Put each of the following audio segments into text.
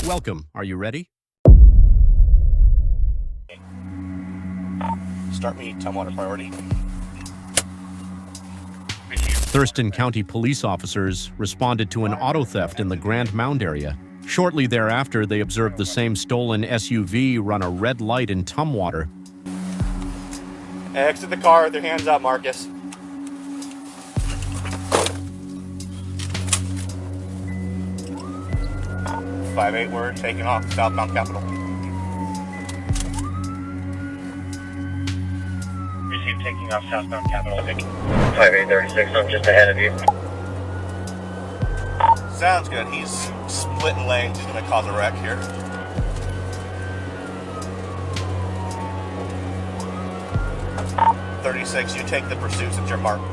Welcome. Are you ready? Start me, Tumwater priority. Thurston County police officers responded to an auto theft in the Grand Mound area. Shortly thereafter, they observed the same stolen SUV run a red light in Tumwater. Exit the car with your hands up, Marcus. Five eight, we're taking off southbound Capitol. Received taking off southbound Capitol. 5836, I'm just ahead of you. Sounds good. He's splitting lanes. He's going to cause a wreck here. .36, you take the pursuit since you're marked.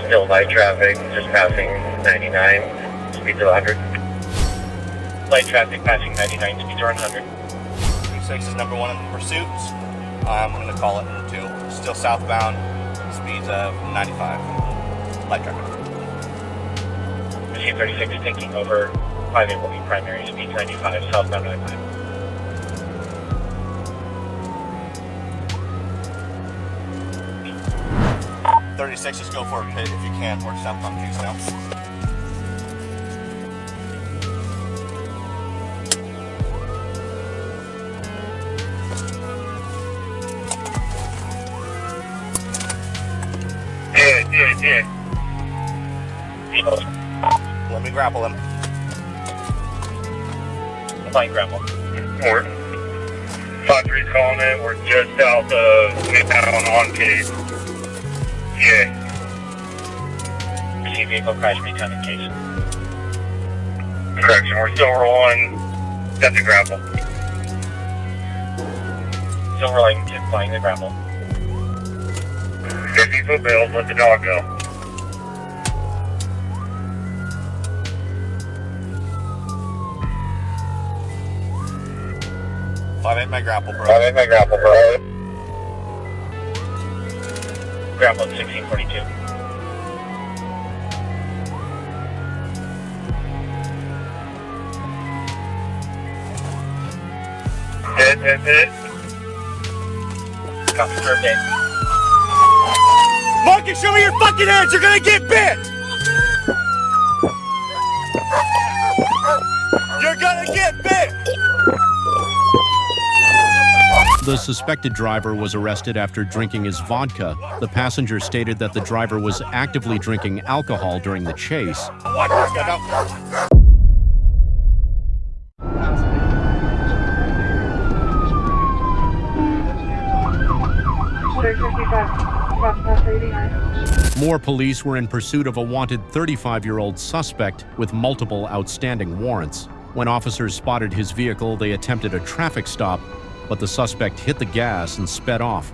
Still light traffic, just passing 99, speeds of 100. Light traffic passing 99, speeds are 100. 36 is number one in the pursuit. I'm going to call it number two. Still southbound, speeds of 95. Light traffic. Machine 36 taking over 58 will be primary, speeds 95, southbound 95. 36, just go for a pit if you can. We're southbound Kings now. Yeah. Let me grapple him. Fine grapple. Port. 5-3's calling in. We're just south of Midtown on case. Yeah. See vehicle crash, Midtown in case. Correction, we're still rolling. That's a grapple. Still rolling, just flying the grapple. 50-foot build, let the dog go. Five eight, my grapple, bro. Grapple at 1642. Hit. Copy, curved in. Marcus, show me your fucking hands! You're gonna get bit! You're gonna get bit! The suspected driver was arrested after drinking his vodka. The passenger stated that the driver was actively drinking alcohol during the chase. More police were in pursuit of a wanted 35-year-old suspect with multiple outstanding warrants. When officers spotted his vehicle, they attempted a traffic stop, but the suspect hit the gas and sped off.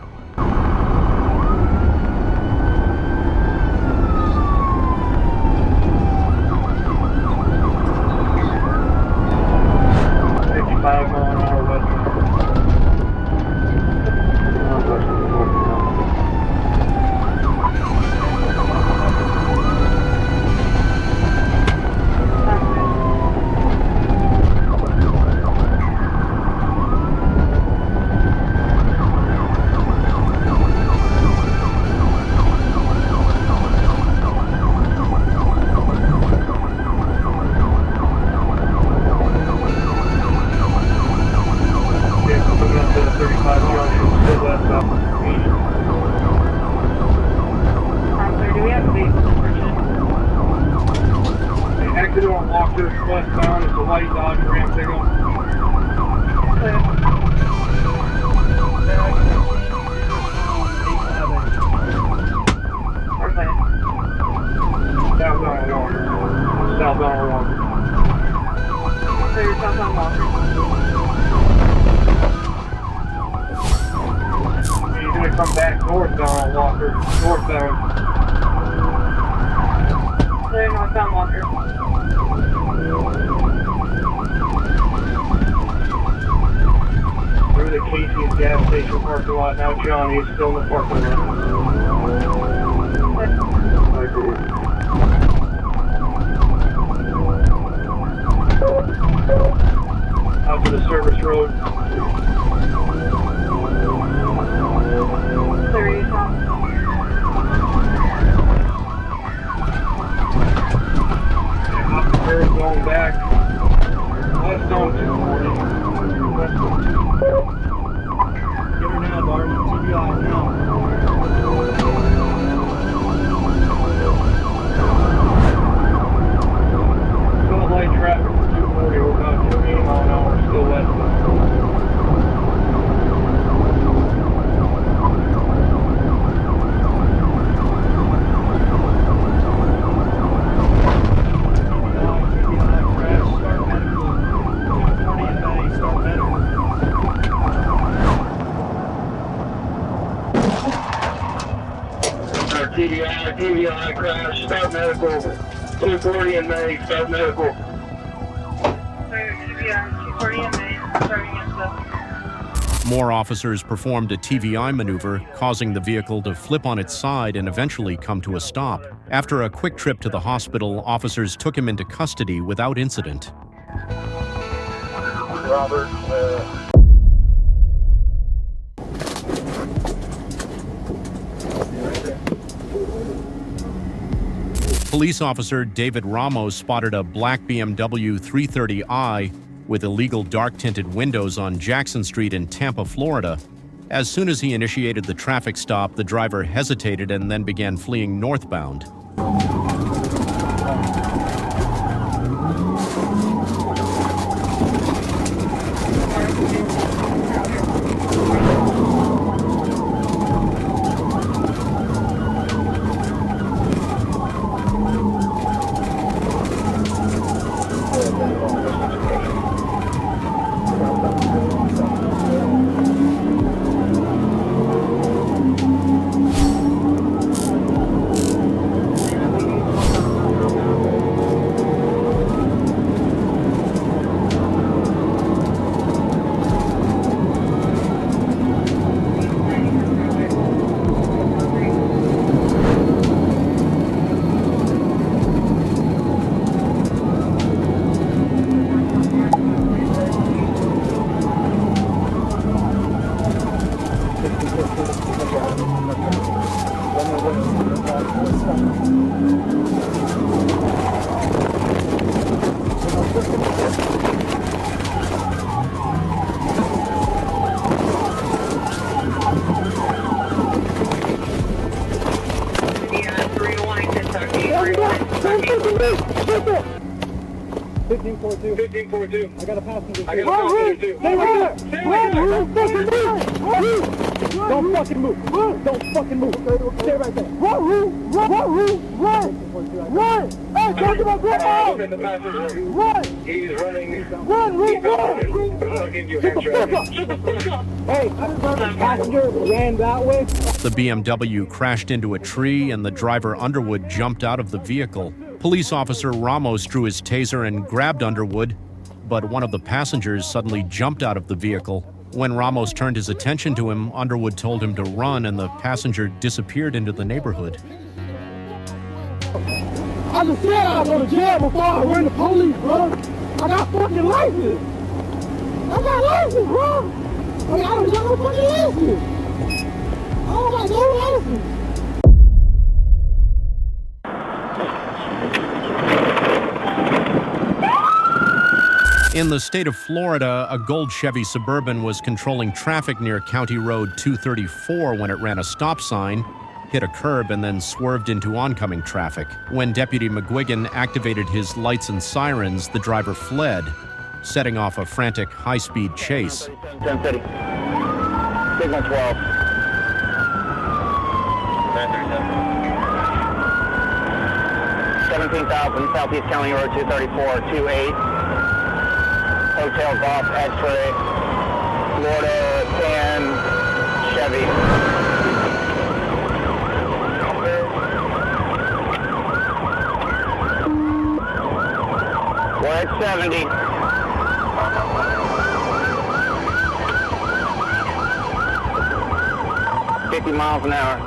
Westbound, it's a white Dodge Ram pickup. Southbound Walker. Southbound Walker. So you're southbound Walker. He's gonna come back northbound Walker. Northbound. parking lot now, John. He's still in the parking lot. Out to the service road. Off the road going back. West on 240. West on 240. Get her now, Barb. TBI now. Still light traffic for 240. We're about 28 mile an hour. Still west. TBI crash, start medical. 240 in May, start medical. TBI, 240 in May, starting at the... More officers performed a TVI maneuver, causing the vehicle to flip on its side and eventually come to a stop. After a quick trip to the hospital, officers took him into custody without incident. Robert, Police officer David Ramos spotted a black BMW 330i with illegal dark-tinted windows on Jackson Street in Tampa, Florida. As soon as he initiated the traffic stop, the driver hesitated and then began fleeing northbound. I got a passenger. Stay right there. Don't fucking move. Don't fucking move. Stay right there. Run. Hey, come to my grandma. Run. He's running. Run. I'll give you a hand. Hey, I just heard a passenger ran that way. The BMW crashed into a tree and the driver Underwood jumped out of the vehicle. Police officer Ramos drew his taser and grabbed Underwood, but one of the passengers suddenly jumped out of the vehicle. When Ramos turned his attention to him, Underwood told him to run and the passenger disappeared into the neighborhood. I just said I'd go to jail before I ran the police, bro. I got fucking license. I got license, bro. I don't got no fucking license. I don't got no license. In the state of Florida, a gold Chevy Suburban was controlling traffic near County Road 234 when it ran a stop sign, hit a curb, and then swerved into oncoming traffic. When Deputy McGuigan activated his lights and sirens, the driver fled, setting off a frantic high-speed chase. 10 City. Signal 12. 17,000 Southeast County Road 234, 28. Hotel Golf X-ray, Florida 10, Chevy. We're at 70. 50 miles an hour.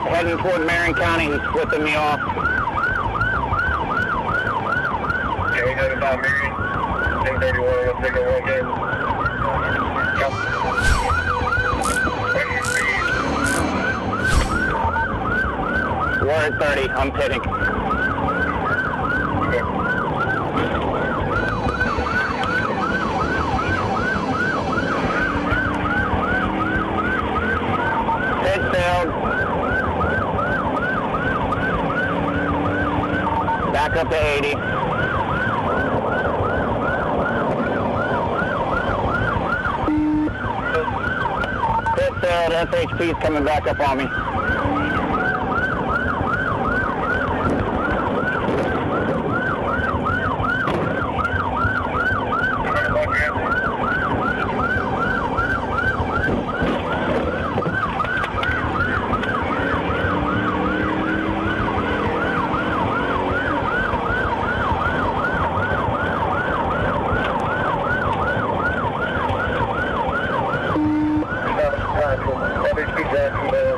Heading toward Marion County, he's flipping me off. Okay, noted about Marion. 1031, let's take a look in. Yep. 130, I'm pitting. Pit failed. Back up to 80. Pit failed, SHP's coming back up on me.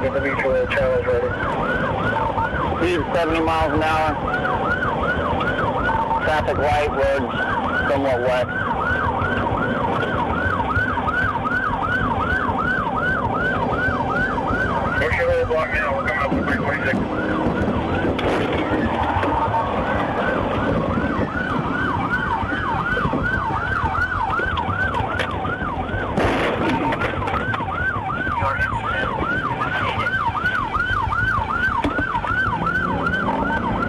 Get the mutual challenge ready. Speed 70 miles an hour. Traffic light, roads somewhat wet. Push your little block now, we're coming up to 346.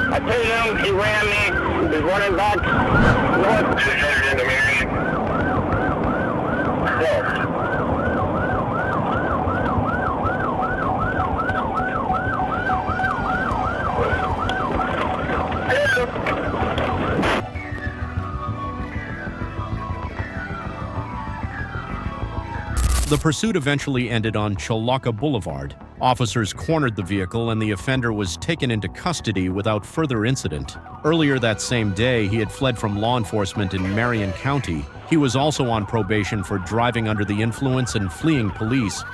I hit him, he ran me, he's running back north. Just headed into Marion. Yes. The pursuit eventually ended on Chilocca Boulevard. Officers cornered the vehicle and the offender was taken into custody without further incident. Earlier that same day, he had fled from law enforcement in Marion County. He was also on probation for driving under the influence and fleeing police.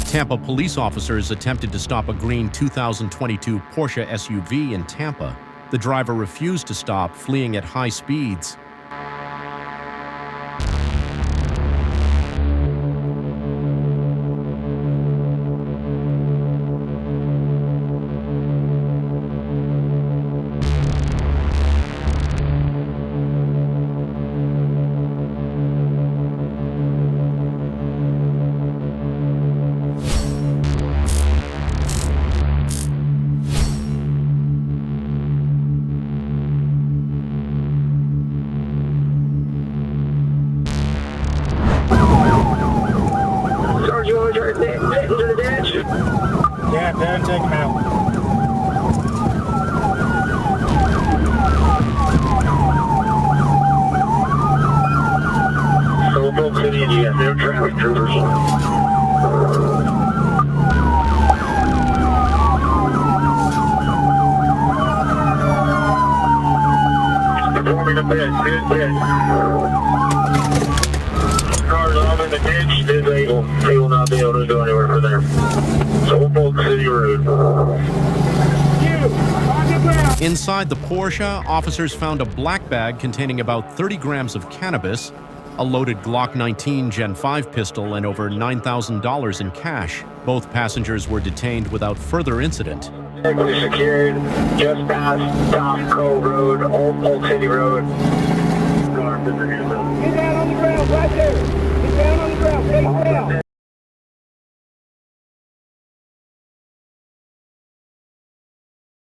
Tampa police officers attempted to stop a green 2022 Porsche SUV in Tampa. The driver refused to stop, fleeing at high speeds. Yeah, done, take him out. So, Oak City, you got their traffic troopers. Performing a bid, good. Cars off in the ditch, disabled. They will not be able to go anywhere from there. So, Oak City Road. Inside the Porsche, officers found a black bag containing about 30 grams of cannabis, a loaded Glock 19 Gen 5 pistol, and over $9,000 in cash. Both passengers were detained without further incident. Technically secured, just past Top Cove Road, Oak City Road. Get down on the ground right there. Get down on the ground. Take it down.